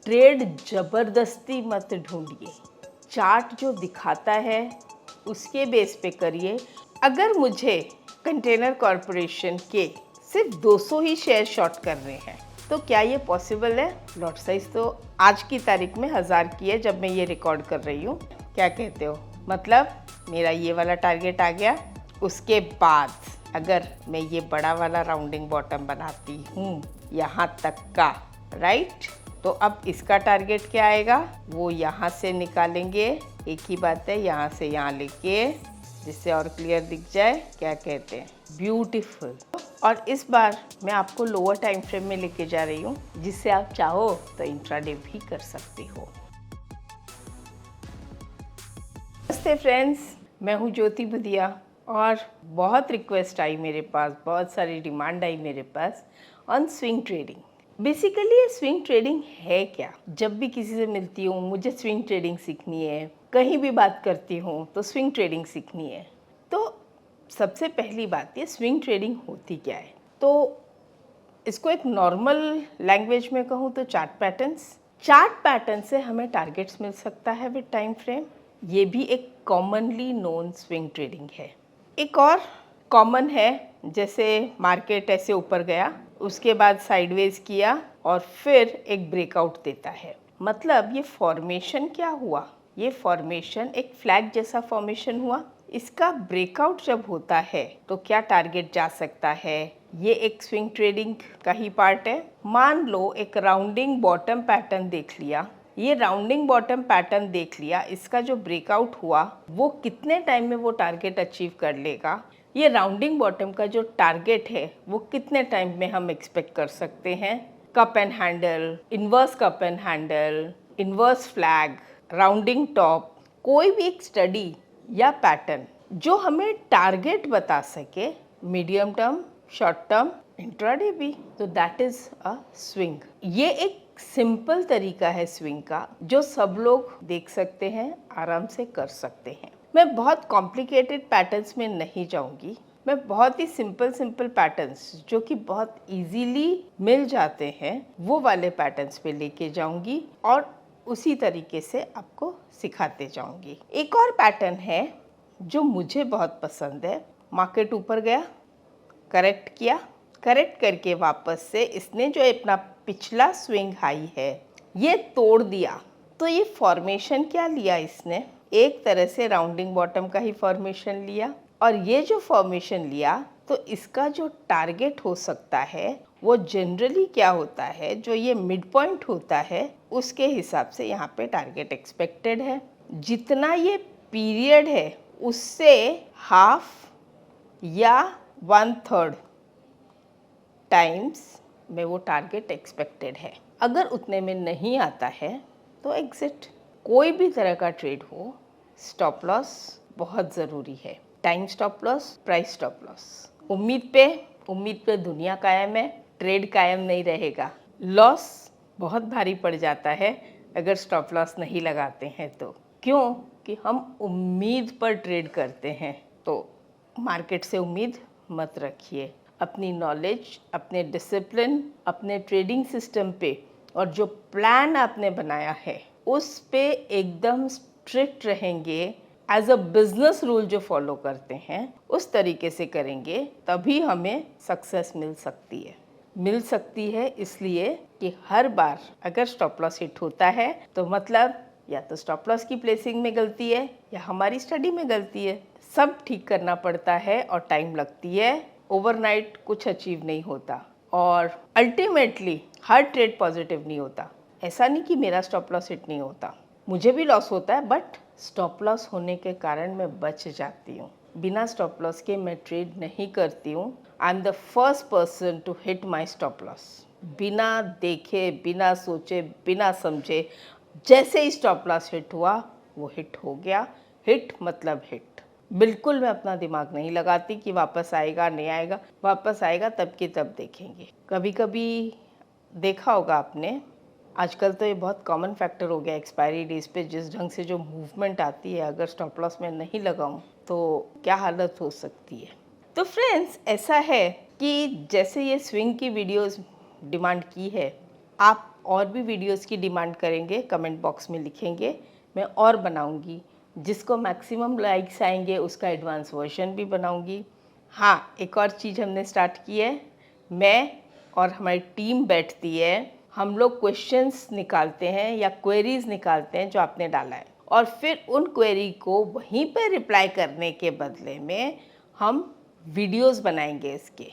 Trade जबरदस्ती मत ढूंढिए, चार्ट जो दिखाता है उसके बेस पे करिए। अगर मुझे कंटेनर कॉरपोरेशन के सिर्फ 200 ही शेयर शॉर्ट कर रहे हैं तो क्या ये पॉसिबल है? लॉट साइज तो आज की तारीख में 1000 की है जब मैं ये रिकॉर्ड कर रही हूँ। क्या कहते हो? मतलब मेरा ये वाला टारगेट आ गया। उसके बाद अगर मैं ये बड़ा वाला राउंडिंग बॉटम बनाती हूँ यहाँ तक का, राइट, तो अब इसका टारगेट क्या आएगा वो यहाँ से निकालेंगे। एक ही बात है, यहाँ से यहाँ लेके, जिससे और क्लियर दिख जाए। क्या कहते हैं? ब्यूटीफुल। और इस बार मैं आपको लोअर टाइम फ्रेम में लेके जा रही हूँ, जिससे आप चाहो तो इंट्राडे भी कर सकते हो। नमस्ते फ्रेंड्स, मैं हूँ ज्योति बुधिया और बहुत रिक्वेस्ट आई मेरे पास, बहुत सारी डिमांड आई मेरे pass on swing trading. Basically ये स्विंग ट्रेडिंग है क्या? जब भी किसी से मिलती हूँ मुझे स्विंग ट्रेडिंग सीखनी है, कहीं भी बात करती हूँ तो स्विंग ट्रेडिंग सीखनी है। तो सबसे पहली बात, ये स्विंग ट्रेडिंग होती क्या है? तो इसको एक नॉर्मल लैंग्वेज में कहूँ तो चार्ट पैटर्न से हमें टारगेट्स मिल सकता है विद टाइम फ्रेम। ये भी एक कॉमनली नोन स्विंग ट्रेडिंग है। एक और कॉमन है, जैसे मार्केट ऐसे ऊपर गया, उसके बाद साइडवेज किया और फिर एक ब्रेकआउट देता है। मतलब ये फॉर्मेशन क्या हुआ? ये फॉर्मेशन एक फ्लैग जैसा फॉर्मेशन हुआ। इसका ब्रेकआउट जब होता है तो क्या टारगेट जा सकता है? ये एक स्विंग ट्रेडिंग का ही पार्ट है। मान लो एक राउंडिंग बॉटम पैटर्न देख लिया, ये राउंडिंग बॉटम पैटर्न देख लिया, इसका जो ब्रेकआउट हुआ वो कितने टाइम में वो टारगेट अचीव कर लेगा, ये राउंडिंग बॉटम का जो टारगेट है वो कितने टाइम में हम एक्सपेक्ट कर सकते हैं। Cup and handle, inverse cup and handle, inverse flag, rounding top, कोई भी एक स्टडी या पैटर्न जो हमें टारगेट बता सके, medium term, short term, intraday भी, तो दैट इज अ स्विंग। ये एक सिंपल तरीका है स्विंग का जो सब लोग देख सकते हैं, आराम से कर सकते हैं। मैं बहुत कॉम्प्लिकेटेड पैटर्न्स में नहीं जाऊंगी, मैं बहुत ही सिंपल पैटर्न्स जो कि बहुत इजीली मिल जाते हैं वो वाले पैटर्न्स पे लेके जाऊंगी और उसी तरीके से आपको सिखाते जाऊंगी। एक और पैटर्न है जो मुझे बहुत पसंद है। मार्केट ऊपर गया, करेक्ट किया, करेक्ट करके वापस से इसने जो अपना पिछला स्विंग हाई है ये तोड़ दिया। तो ये फॉर्मेशन क्या लिया इसने? एक तरह से राउंडिंग बॉटम का ही फॉर्मेशन लिया। और ये जो फॉर्मेशन लिया तो इसका जो टारगेट हो सकता है वो जनरली क्या होता है, जो ये मिड पॉइंट होता है उसके हिसाब से यहाँ पे टारगेट एक्सपेक्टेड है। जितना ये पीरियड है उससे हाफ या 1/3 टाइम्स में वो टारगेट एक्सपेक्टेड है। अगर उतने में नहीं आता है तो एग्जिट। कोई भी तरह का ट्रेड हो, स्टॉप लॉस बहुत ज़रूरी है। Time stop loss, price stop loss. उम्मीद पे दुनिया कायम है, ट्रेड कायम नहीं रहेगा। लॉस बहुत भारी पड़ जाता है अगर स्टॉप लॉस नहीं लगाते हैं तो। क्यों? कि हम उम्मीद पर ट्रेड करते हैं। तो मार्केट से उम्मीद मत रखिए। अपनी नॉलेज, अपने डिसिप्लिन, अपने ट्रेडिंग सिस्टम पे और जो प्लान आपने बनाया है उस पे एकदम स्ट्रिक्ट रहेंगे। एज अ बिजनेस रूल जो फॉलो करते हैं उस तरीके से करेंगे, तभी हमें सक्सेस मिल सकती है। इसलिए कि हर बार अगर स्टॉप लॉस हिट होता है तो मतलब या तो स्टॉप लॉस की प्लेसिंग में गलती है या हमारी स्टडी में गलती है। सब ठीक करना पड़ता है और टाइम लगती है। ओवरनाइट कुछ अचीव नहीं होता और अल्टीमेटली हर ट्रेड पॉजिटिव नहीं होता। ऐसा नहीं कि मेरा स्टॉप लॉस हिट नहीं होता, मुझे भी लॉस होता है, बट स्टॉप लॉस होने के कारण मैं बच जाती हूँ। बिना स्टॉप लॉस के मैं ट्रेड नहीं करती हूँ। I am the first person to hit my stop loss. बिना देखे, बिना सोचे, बिना समझे, जैसे ही स्टॉप लॉस हिट हुआ वो हिट हो गया। हिट मतलब हिट। बिल्कुल मैं अपना दिमाग नहीं लगाती कि वापस आएगा नहीं आएगा, वापस आएगा तब की तब देखेंगे। कभी कभी देखा होगा आपने, आजकल तो ये बहुत कॉमन फैक्टर हो गया, एक्सपायरी डेज पे जिस ढंग से जो मूवमेंट आती है, अगर स्टॉप लॉस में नहीं लगाऊं तो क्या हालत हो सकती है। तो फ्रेंड्स, ऐसा है कि जैसे ये स्विंग की वीडियोस डिमांड की है, आप और भी वीडियोस की डिमांड करेंगे, कमेंट बॉक्स में लिखेंगे, मैं और बनाऊंगी। जिसको मैक्सिमम लाइक्स आएंगे उसका एडवांस वर्जन भी बनाऊंगी। हाँ, एक और चीज़ हमने स्टार्ट की है, मैं और हमारी टीम बैठती है, हम लोग क्वेश्चंस निकालते हैं या क्वेरीज निकालते हैं जो आपने डाला है, और फिर उन क्वेरी को वहीं पर रिप्लाई करने के बदले में हम वीडियोस बनाएंगे इसके,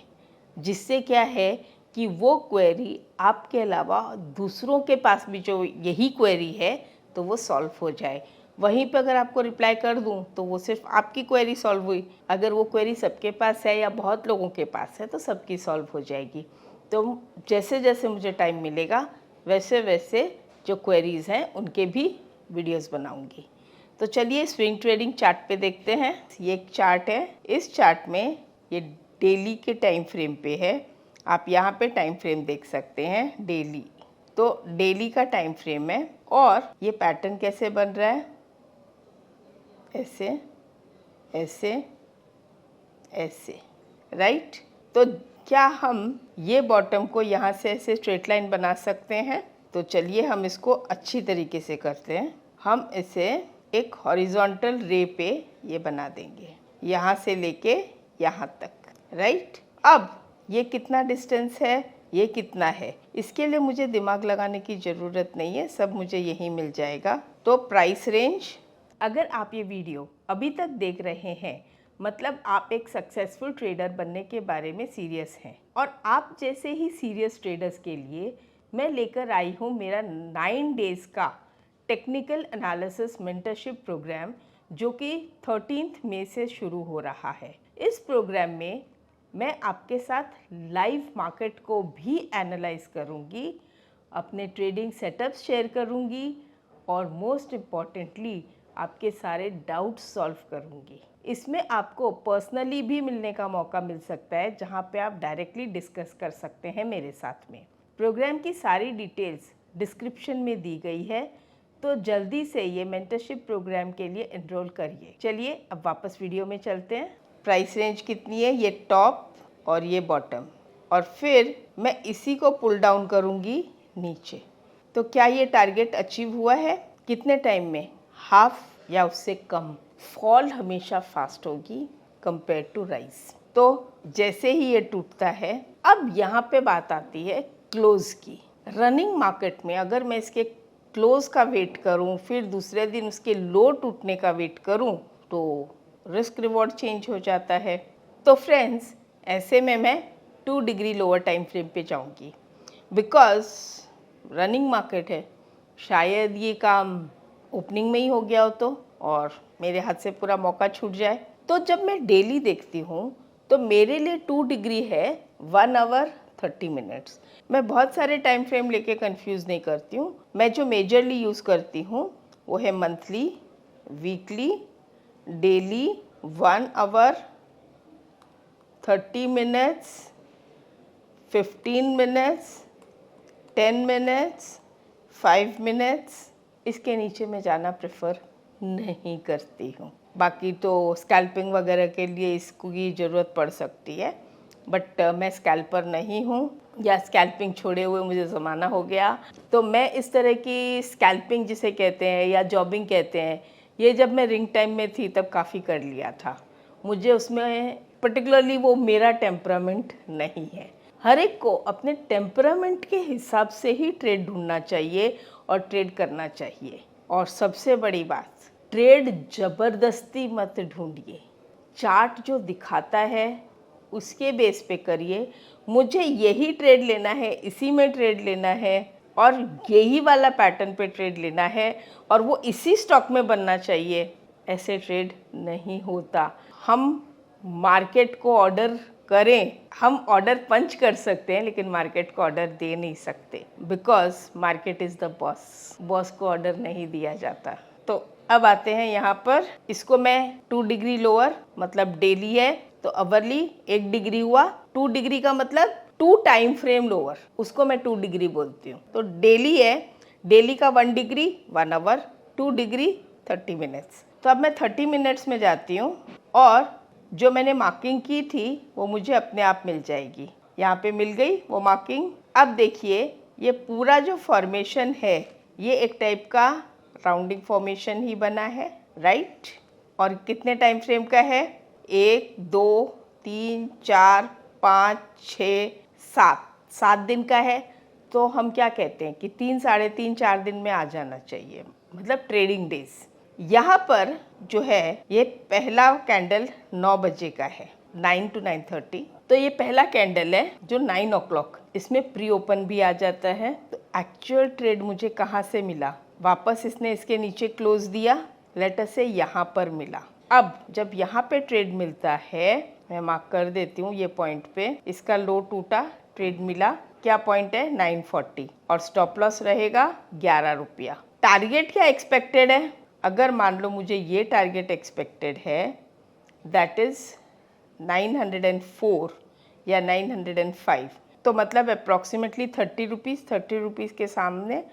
जिससे क्या है कि वो क्वेरी आपके अलावा दूसरों के पास भी जो यही क्वेरी है तो वो सॉल्व हो जाए। वहीं पे अगर आपको रिप्लाई कर दूं तो वो सिर्फ आपकी क्वेरी सॉल्व हुई, अगर वो क्वेरी सबके पास है या बहुत लोगों के पास है तो सबकी सॉल्व हो जाएगी। तो जैसे जैसे मुझे टाइम मिलेगा वैसे वैसे जो क्वेरीज़ हैं उनके भी वीडियोस बनाऊंगी। तो चलिए स्विंग ट्रेडिंग चार्ट पे देखते हैं। ये एक चार्ट है, इस चार्ट में ये डेली के टाइम फ्रेम पे है। आप यहाँ पे टाइम फ्रेम देख सकते हैं डेली, तो डेली का टाइम फ्रेम है। और ये पैटर्न कैसे बन रहा है, ऐसे ऐसे ऐसे, राइट। तो क्या हम ये बॉटम को यहाँ से ऐसे स्ट्रेट लाइन बना सकते हैं? तो चलिए हम इसको अच्छी तरीके से करते हैं। हम इसे एक हॉरिजॉन्टल रे पे ये बना देंगे, यहाँ से लेके यहाँ तक, राइट। अब ये कितना डिस्टेंस है, ये कितना है, इसके लिए मुझे दिमाग लगाने की ज़रूरत नहीं है, सब मुझे यहीं मिल जाएगा। तो प्राइस रेंज, अगर आप ये वीडियो अभी तक देख रहे हैं मतलब आप एक सक्सेसफुल ट्रेडर बनने के बारे में सीरियस हैं, और आप जैसे ही सीरियस ट्रेडर्स के लिए मैं लेकर आई हूँ मेरा 9 डेज़ का टेक्निकल एनालिसिस मेंटरशिप प्रोग्राम, जो कि 13 मई से शुरू हो रहा है। इस प्रोग्राम में मैं आपके साथ लाइव मार्केट को भी एनालाइज करूँगी, अपने ट्रेडिंग सेटअप्स शेयर करूँगी, और मोस्ट इम्पॉर्टेंटली आपके सारे डाउट्स सॉल्व करूँगी। इसमें आपको पर्सनली भी मिलने का मौका मिल सकता है, जहाँ पे आप डायरेक्टली डिस्कस कर सकते हैं मेरे साथ में। प्रोग्राम की सारी डिटेल्स डिस्क्रिप्शन में दी गई है, तो जल्दी से ये मेंटरशिप प्रोग्राम के लिए एनरोल करिए। चलिए अब वापस वीडियो में चलते हैं। प्राइस रेंज कितनी है, ये टॉप और ये बॉटम, और फिर मैं इसी को पुल डाउन करूँगी नीचे। तो क्या ये टारगेट अचीव हुआ है? कितने टाइम में? हाफ या उससे कम। फॉल हमेशा फास्ट होगी कंपेयर टू राइज। तो जैसे ही ये टूटता है, अब यहाँ पे बात आती है क्लोज की। रनिंग मार्केट में अगर मैं इसके क्लोज का वेट करूँ, फिर दूसरे दिन उसके लो टूटने का वेट करूँ, तो रिस्क रिवॉर्ड चेंज हो जाता है। तो फ्रेंड्स, ऐसे में मैं 2 डिग्री लोअर टाइम फ्रेम पे जाऊँगी, बिकॉज रनिंग मार्केट है, शायद ये काम ओपनिंग में ही हो गया हो तो, और मेरे हाथ से पूरा मौका छूट जाए। तो जब मैं डेली देखती हूँ तो मेरे लिए 2 डिग्री है 1 आवर 30 मिनट्स। मैं बहुत सारे टाइम फ्रेम लेके कंफ्यूज नहीं करती हूँ। मैं जो मेजरली यूज़ करती हूँ वो है monthly, weekly, daily, 1 hour 30 minutes, 15 minutes, 10 minutes, 5 minutes. इसके नीचे मैं जाना प्रेफर नहीं करती हूँ। बाकी तो स्कैल्पिंग वगैरह के लिए इसकी ज़रूरत पड़ सकती है, बट मैं स्कैल्पर नहीं हूँ, या स्कैल्पिंग छोड़े हुए मुझे ज़माना हो गया। तो मैं इस तरह की स्कैल्पिंग जिसे कहते हैं या जॉबिंग कहते हैं, ये जब मैं रिंग टाइम में थी तब काफ़ी कर लिया था। मुझे उसमें पर्टिकुलरली वो मेरा टेम्परामेंट नहीं है। हर एक को अपने टेम्परामेंट के हिसाब से ही ट्रेड ढूंढना चाहिए और ट्रेड करना चाहिए। और सबसे बड़ी बात, ट्रेड ज़बरदस्ती मत ढूंढिए। चार्ट जो दिखाता है उसके बेस पे करिए। मुझे यही ट्रेड लेना है, इसी में ट्रेड लेना है, और यही वाला पैटर्न पे ट्रेड लेना है, और वो इसी स्टॉक में बनना चाहिए, ऐसे ट्रेड नहीं होता। हम मार्केट को ऑर्डर करें, हम ऑर्डर पंच कर सकते हैं, लेकिन मार्केट को ऑर्डर दे नहीं सकते, because market is the boss. Boss को ऑर्डर नहीं दिया जाता। तो अब आते हैं यहाँ पर, इसको मैं 2 डिग्री लोअर मतलब डेली है, तो अवरली 1 डिग्री हुआ। 2 डिग्री का मतलब 2 टाइम फ्रेम लोअर, उसको मैं 2 डिग्री बोलती हूँ। तो डेली है, डेली का 1 डिग्री 1 आवर, 2 डिग्री 30 मिनट्स। तो अब मैं 30 मिनट्स में जाती हूँ, और जो मैंने मार्किंग की थी वो मुझे अपने आप मिल जाएगी। यहाँ पे मिल गई वो मार्किंग। अब देखिए ये पूरा जो फॉर्मेशन है ये एक टाइप का राउंडिंग फॉर्मेशन ही बना है, राइट। और कितने टाइम फ्रेम का है? 1 2 3 4 5 6 7 दिन का है। तो हम क्या कहते हैं कि 3 साढ़े 3 4 दिन में आ जाना चाहिए, मतलब ट्रेडिंग डेज। यहाँ पर जो है ये पहला कैंडल 9 बजे का है, 9 to 9:30। तो ये पहला कैंडल है जो 9 o'clock, इसमें प्री ओपन भी आ जाता है। तो एक्चुअल ट्रेड मुझे कहाँ से मिला? वापस इसने इसके नीचे क्लोज दिया, लेट अस से यहाँ पर मिला। अब जब यहाँ पे ट्रेड मिलता है, मैं मार्क कर देती हूँ ये पॉइंट पे, इसका लो टूटा, ट्रेड मिला। क्या पॉइंट है? 940 और स्टॉप लॉस रहेगा 11 रुपया। टारगेट क्या एक्सपेक्टेड है? अगर मान लो मुझे ये टारगेट एक्सपेक्टेड है, दैट इज 904 या 905, तो मतलब अप्रॉक्सीमेटली 30 रुपीज़ के सामने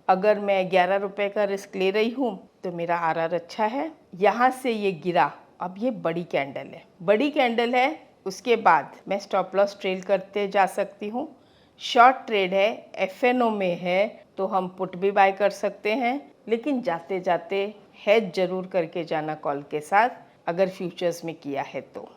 अगर मैं 11 रुपये का रिस्क ले रही हूँ तो मेरा आरआर अच्छा है। यहाँ से ये गिरा, अब ये बड़ी कैंडल है, बड़ी कैंडल है, उसके बाद मैं स्टॉप लॉस ट्रेल करते जा सकती हूँ। शॉर्ट ट्रेड है, एफएनओ में है, तो हम पुट भी बाय कर सकते हैं, लेकिन जाते जाते हेज जरूर करके जाना कॉल के साथ, अगर फ्यूचर्स में किया है तो।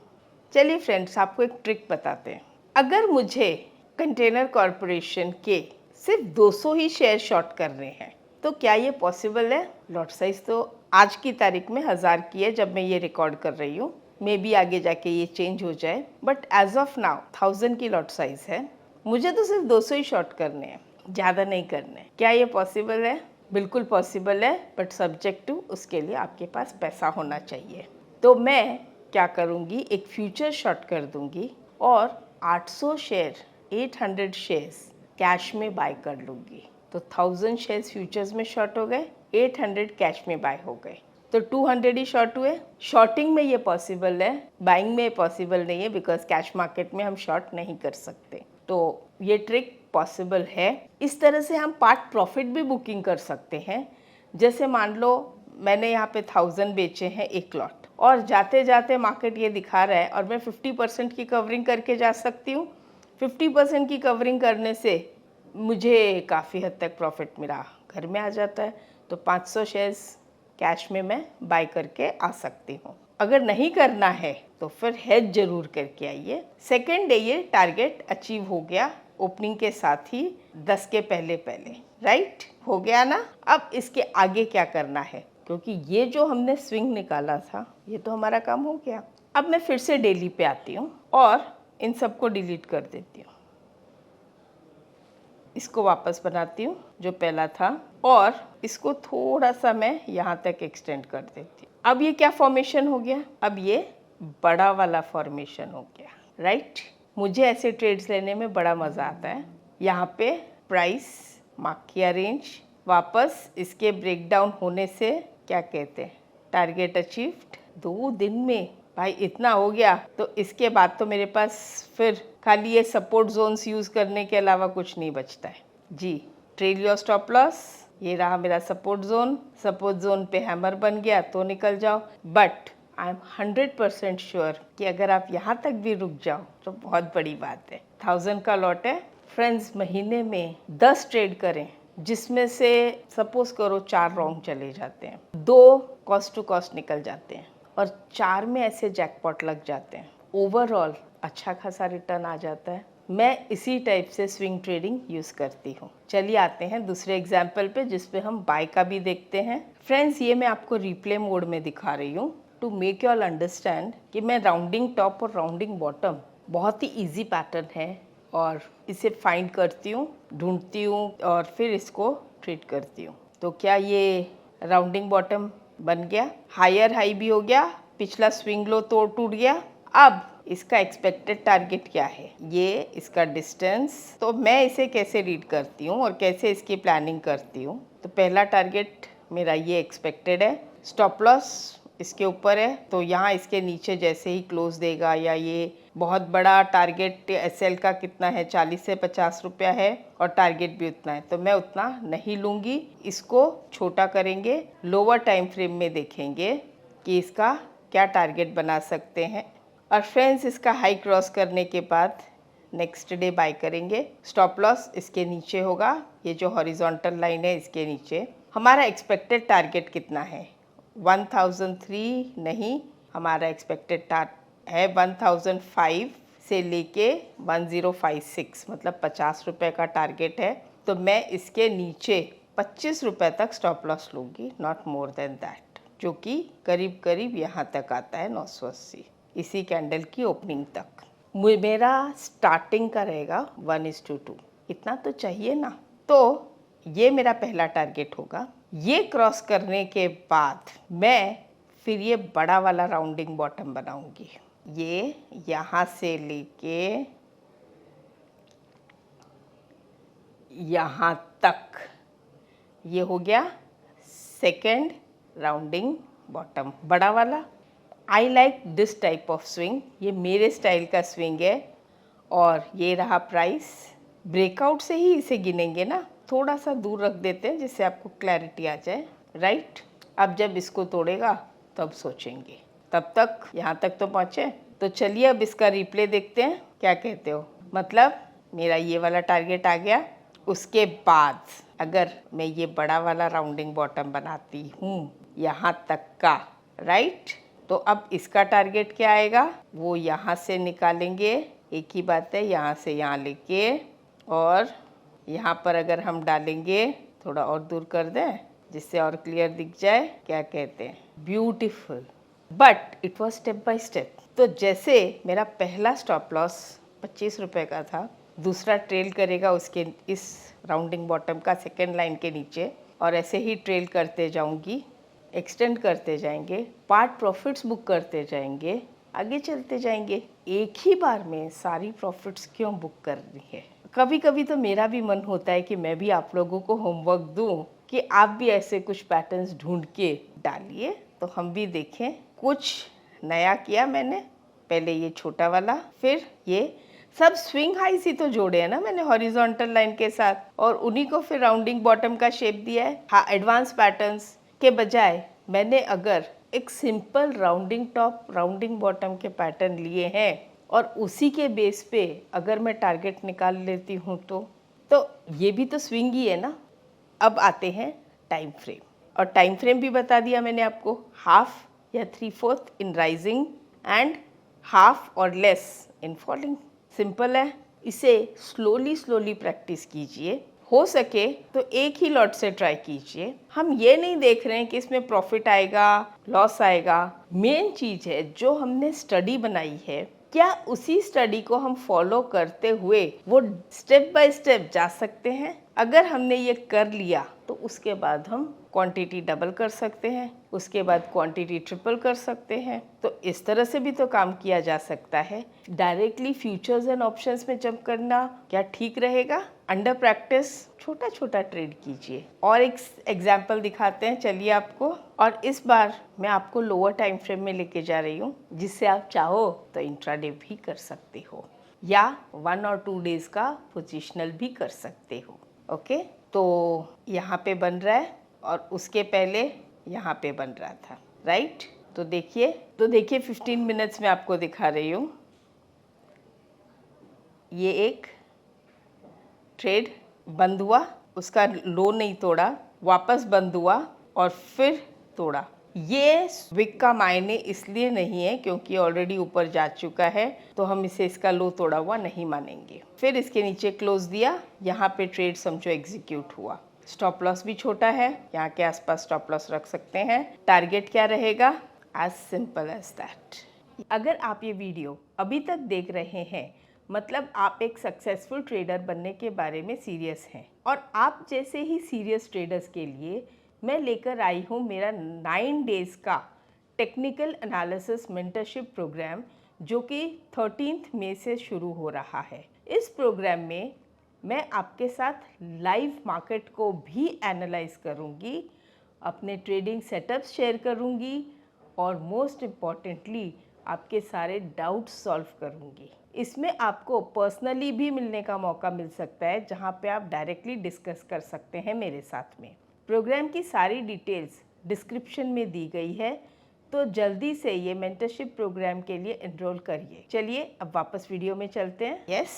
चलिए फ्रेंड्स, आपको एक ट्रिक बताते हैं। अगर मुझे कंटेनर कॉरपोरेशन के सिर्फ 200 ही शेयर शॉर्ट करने हैं तो क्या ये पॉसिबल है? लॉट साइज तो आज की तारीख में 1000 की है जब मैं ये रिकॉर्ड कर रही हूँ, मे बी आगे जाके ये चेंज हो जाए, बट एज ऑफ नाउ 1000 की लॉट साइज है। मुझे तो सिर्फ 200 ही शॉर्ट करने हैं, ज़्यादा नहीं करने। क्या ये पॉसिबल है? बिल्कुल पॉसिबल है, बट सब्जेक्ट टू उसके लिए आपके पास पैसा होना चाहिए। तो मैं क्या करूँगी, एक फ्यूचर शॉर्ट कर दूँगी और 800 शेयर 800 शेयर्स कैश में बाय कर लूँगी। तो 1000 शेयर्स फ्यूचर्स में शॉर्ट हो गए, 800 कैश में बाय हो गए, तो 200 ही शॉर्ट हुए। शॉर्टिंग में ये पॉसिबल है, बाइंग में पॉसिबल नहीं है, बिकॉज कैश मार्केट में हम शॉर्ट नहीं कर सकते। तो ये ट्रिक पॉसिबल है। इस तरह से हम पार्ट प्रॉफिट भी बुकिंग कर सकते हैं। जैसे मान लो मैंने यहाँ पे 1000 बेचे हैं एक लॉट, और जाते जाते मार्केट ये दिखा रहा है और मैं 50% की कवरिंग करके जा सकती हूँ। 50% की कवरिंग करने से मुझे काफ़ी हद तक प्रॉफिट मेरा घर में आ जाता है। तो 500 शेयर्स कैश में मैं बाय करके आ सकती हूँ। अगर नहीं करना है तो फिर हेज जरूर करके आइए। सेकेंड डे ये टारगेट अचीव हो गया ओपनिंग के साथ ही, 10 के पहले पहले, राइट हो गया ना। अब इसके आगे क्या करना है, क्योंकि ये जो हमने स्विंग निकाला था ये तो हमारा काम हो गया। अब मैं फिर से डेली पे आती हूँ और इन सबको डिलीट कर देती हूँ, इसको वापस बनाती हूँ जो पहला था, और इसको थोड़ा सा मैं यहाँ तक एक्सटेंड कर देती हूँ। अब ये क्या फॉर्मेशन हो गया? अब ये बड़ा वाला फॉर्मेशन हो गया, राइट। मुझे ऐसे ट्रेड्स लेने में बड़ा मज़ा आता है। यहाँ पे प्राइस मार्क किया, रेंज, वापस इसके ब्रेकडाउन होने से क्या कहते हैं, टारगेट अचीव्ड। 2 दिन में भाई इतना हो गया, तो इसके बाद तो मेरे पास फिर खाली ये सपोर्ट जोन्स यूज़ करने के अलावा कुछ नहीं बचता है जी। ट्रेल योर स्टॉप लॉस, ये रहा मेरा सपोर्ट जोन पे हैमर बन गया तो निकल जाओ। बट आई एम 100% श्योर कि अगर आप यहाँ तक भी रुक जाओ तो बहुत बड़ी बात है। 1000 का लॉट है फ्रेंड्स, महीने में 10 ट्रेड करें, जिसमें से सपोज करो 4 रॉन्ग चले जाते हैं, 2 कॉस्ट टू कॉस्ट निकल जाते हैं, और 4 में ऐसे जैकपॉट लग जाते हैं, ओवरऑल अच्छा खासा रिटर्न आ जाता है। मैं इसी टाइप से स्विंग ट्रेडिंग यूज़ करती हूँ। चलिए आते हैं दूसरे एग्जाम्पल पे, जिसपे हम बाय का भी देखते हैं। फ्रेंड्स, ये मैं आपको रिप्ले मोड में दिखा रही हूँ to make you all understand कि मैं राउंडिंग टॉप और राउंडिंग बॉटम बहुत ही ईजी पैटर्न है, और इसे फाइंड करती हूँ, ढूंढती हूँ, और फिर इसको ट्रेड करती हूँ। तो क्या ये राउंडिंग बॉटम बन गया, हायर हाई भी हो गया, पिछला स्विंग लो तो टूट गया। अब इसका एक्सपेक्टेड टारगेट क्या है, ये इसका डिस्टेंस। तो मैं इसे कैसे रीड करती हूँ और कैसे इसकी प्लानिंग करती हूँ। तो पहला टारगेट मेरा ये एक्सपेक्टेड है, स्टॉप लॉस इसके ऊपर है, तो यहाँ इसके नीचे जैसे ही क्लोज देगा, या ये बहुत बड़ा टारगेट एसएल का कितना है, 40 से 50 रुपया है, और टारगेट भी उतना है, तो मैं उतना नहीं लूँगी, इसको छोटा करेंगे, लोअर टाइम फ्रेम में देखेंगे कि इसका क्या टारगेट बना सकते हैं। और फ्रेंड्स, इसका हाई क्रॉस करने के बाद नेक्स्ट डे बाय करेंगे। स्टॉप लॉस इसके नीचे होगा, ये जो हॉरिजॉन्टल लाइन है इसके नीचे। हमारा एक्सपेक्टेड टारगेट कितना है? 1003 नहीं, हमारा एक्सपेक्टेड टारगेट है 1005 से लेके 1056, मतलब 50 रुपये का टारगेट है। तो मैं इसके नीचे 25 रुपये तक स्टॉप लॉस लूँगी, नॉट मोर देन दैट, जो कि करीब करीब यहाँ तक आता है 980, इसी कैंडल की ओपनिंग तक। मेरा स्टार्टिंग का रहेगा 1:2, इतना तो चाहिए ना। तो ये मेरा पहला टारगेट होगा। ये क्रॉस करने के बाद मैं फिर ये बड़ा वाला राउंडिंग बॉटम बनाऊंगी। ये यहाँ से लेके यहाँ तक, ये हो गया सेकेंड राउंडिंग बॉटम, बड़ा वाला। I like this type of swing, ये मेरे स्टाइल का स्विंग है। और ये रहा प्राइस। ब्रेकआउट से ही इसे गिनेंगे ना, थोड़ा सा दूर रख देते हैं जिससे आपको क्लैरिटी आ जाए, राइट। अब जब इसको तोड़ेगा तब सोचेंगे, तब तक यहाँ तक तो पहुँचे। तो चलिए अब इसका रिप्ले देखते हैं, क्या कहते हो? मतलब मेरा ये वाला टारगेट आ गया। उसके बाद अगर मैं ये बड़ा वाला राउंडिंग बॉटम बनाती हूँ यहाँ तक का, राइट, तो अब इसका टारगेट क्या आएगा? वो यहाँ से निकालेंगे, एक ही बात है, यहाँ से यहाँ लेके और यहाँ पर अगर हम डालेंगे, थोड़ा और दूर कर दें जिससे और क्लियर दिख जाए, क्या कहते हैं? Beautiful. But it was step by step. तो जैसे मेरा पहला स्टॉप लॉस 25 रुपये का था, दूसरा ट्रेल करेगा उसके इस राउंडिंग बॉटम का सेकेंड लाइन के नीचे, और ऐसे ही ट्रेल करते जाऊंगी, एक्सटेंड करते जाएंगे, पार्ट प्रॉफिट्स बुक करते जाएंगे, आगे चलते जाएंगे। एक ही बार में सारी प्रॉफिट्स क्यों बुक करनी है? कभी कभी तो मेरा भी मन होता है कि मैं भी आप लोगों को होमवर्क दूं कि आप भी ऐसे कुछ पैटर्न्स ढूंढ के डालिए तो हम भी देखें। कुछ नया किया मैंने, पहले ये छोटा वाला, फिर ये सब स्विंग हाइस ही तो जोड़े हैं ना मैंने हॉरिजॉन्टल लाइन के साथ, और उन्हीं को फिर राउंडिंग बॉटम का शेप दिया है। हाँ, एडवांस पैटर्न्स के बजाय मैंने अगर एक simple rounding top rounding bottom के पैटर्न लिए हैं और उसी के बेस पे अगर मैं टारगेट निकाल लेती हूँ तो ये भी तो स्विंग ही है ना। अब आते हैं टाइम फ्रेम, और टाइम फ्रेम भी बता दिया मैंने आपको, हाफ या 3/4 इन राइजिंग एंड हाफ और लेस इन फॉलिंग। सिंपल है, इसे स्लोली प्रैक्टिस कीजिए। हो सके तो एक ही लॉट से ट्राई कीजिए। हम ये नहीं देख रहे हैं कि इसमें प्रॉफिट आएगा, लॉस आएगा। मेन चीज़ है जो हमने स्टडी बनाई है, क्या उसी स्टडी को हम फॉलो करते हुए वो स्टेप बाय स्टेप जा सकते हैं? अगर हमने ये कर लिया तो उसके बाद हम क्वांटिटी डबल कर सकते हैं, उसके बाद क्वांटिटी ट्रिपल कर सकते हैं। तो इस तरह से भी तो काम किया जा सकता है। डायरेक्टली फ्यूचर्स एंड ऑप्शंस में जंप करना क्या ठीक रहेगा? अंडर प्रैक्टिस छोटा छोटा ट्रेड कीजिए। और एक एग्जाम्पल दिखाते हैं चलिए आपको, और इस बार मैं आपको लोअर टाइम फ्रेम में लेके जा रही हूँ, जिससे आप चाहो तो इंट्राडे भी कर सकते हो या 1 और 2 डेज का पोजिशनल भी कर सकते हो। ओके, तो यहाँ पे बन रहा है और उसके पहले यहाँ पे बन रहा था, राइट। तो देखिए 15 मिनट्स में आपको दिखा रही हूँ। ये एक ट्रेड बंद हुआ, उसका लो नहीं तोड़ा, वापस बंद हुआ और फिर तोड़ा। ये विक का मायने इसलिए नहीं है क्योंकि ऑलरेडी ऊपर जा चुका है, तो हम इसे इसका लो तोड़ा हुआ नहीं मानेंगे। फिर इसके नीचे क्लोज दिया, यहाँ पे ट्रेड समझो एग्जीक्यूट हुआ। स्टॉप लॉस भी छोटा है, यहाँ के आसपास स्टॉप लॉस रख सकते हैं। टारगेट क्या रहेगा? As simple as that. अगर आप ये वीडियो अभी तक देख रहे हैं, मतलब आप एक सक्सेसफुल ट्रेडर बनने के बारे में सीरियस हैं, और आप जैसे ही सीरियस ट्रेडर्स के लिए मैं लेकर आई हूँ मेरा 9 डेज का टेक्निकल एनालिसिस मेंटरशिप प्रोग्राम, जो कि 13 मई से शुरू हो रहा है। इस प्रोग्राम में मैं आपके साथ लाइव मार्केट को भी एनालाइज करूँगी, अपने ट्रेडिंग सेटअप्स शेयर करूँगी और मोस्ट इम्पॉर्टेंटली आपके सारे डाउट्स सॉल्व करूँगी। इसमें आपको पर्सनली भी मिलने का मौका मिल सकता है, जहाँ पे आप डायरेक्टली डिस्कस कर सकते हैं मेरे साथ में। प्रोग्राम की सारी डिटेल्स डिस्क्रिप्शन में दी गई है, तो तो जल्दी से ये मेंटरशिप प्रोग्राम के लिए एनरोल करिए। चलिए अब वापस वीडियो में चलते हैं। यस,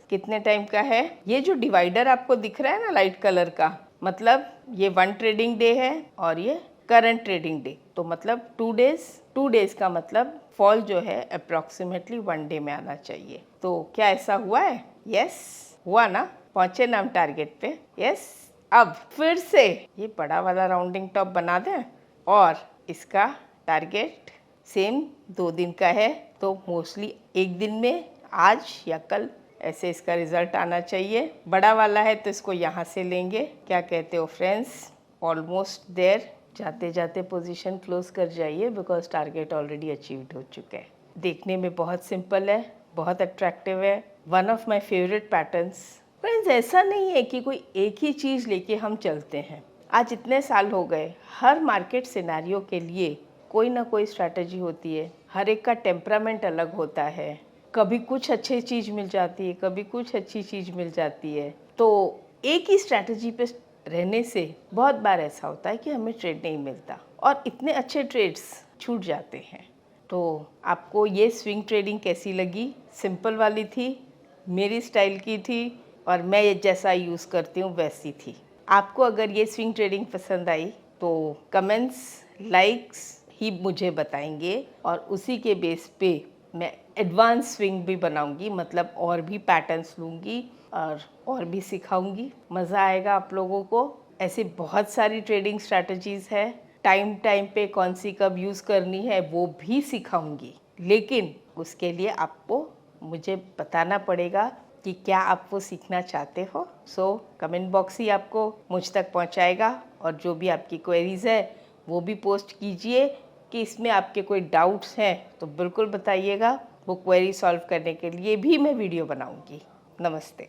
कितने टाइम का है? ये जो डिवाइडर आपको दिख रहा है ना लाइट कलर का, मतलब ये 1 ट्रेडिंग डे है और ये करंट ट्रेडिंग डे। तो मतलब 2 डेज का मतलब फॉल जो है अप्रॉक्सीमेटली 1 डे में आना चाहिए। तो क्या ऐसा हुआ है? यस, हुआ ना? पहुंचे ना हम टारगेट पे? यस। अब फिर से ये बड़ा वाला राउंडिंग टॉप बना दें और इसका टारगेट सेम 2 दिन का है, तो मोस्टली 1 दिन में, आज या कल, ऐसे इसका रिजल्ट आना चाहिए। बड़ा वाला है तो इसको यहाँ से लेंगे। क्या कहते हो फ्रेंड्स? Almost there. जाते जाते पोजीशन क्लोज कर जाइए बिकॉज टारगेट ऑलरेडी अचीव्ड हो चुका है। देखने में बहुत सिंपल है, बहुत अट्रैक्टिव है, one of my favourite patterns. Friends, ऐसा नहीं है कि कोई एक ही चीज़ लेके हम चलते हैं। आज इतने साल हो गए, हर मार्केट सिनेरियो के लिए कोई ना कोई स्ट्रैटेजी होती है। हर एक का टेम्परामेंट अलग होता है। कभी कुछ अच्छी चीज़ मिल जाती है, कभी कुछ अच्छी चीज़ मिल जाती है। तो एक ही स्ट्रैटेजी पे रहने से बहुत बार ऐसा होता है कि हमें ट्रेड नहीं मिलता और इतने अच्छे ट्रेड्स छूट जाते हैं। तो आपको ये स्विंग ट्रेडिंग कैसी लगी? सिंपल वाली थी, मेरी स्टाइल की थी और मैं ये जैसा यूज़ करती हूँ वैसी थी। आपको अगर ये स्विंग ट्रेडिंग पसंद आई तो कमेंट्स, लाइक्स ही मुझे बताएंगे और उसी के बेस पे मैं एडवांस स्विंग भी बनाऊंगी, मतलब और भी पैटर्न्स लूँगी और भी सिखाऊंगी। मज़ा आएगा आप लोगों को। ऐसी बहुत सारी ट्रेडिंग स्ट्रैटेजीज़ है, टाइम पे कौन सी कब यूज़ करनी है वो भी सिखाऊंगी, लेकिन उसके लिए आपको मुझे बताना पड़ेगा कि क्या आप वो सीखना चाहते हो। सो कमेंट बॉक्स ही आपको मुझ तक पहुंचाएगा और जो भी आपकी क्वेरीज़ है वो भी पोस्ट कीजिए कि इसमें आपके कोई डाउट्स हैं तो बिल्कुल बताइएगा। वो क्वेरी सॉल्व करने के लिए भी मैं वीडियो बनाऊंगी। नमस्ते।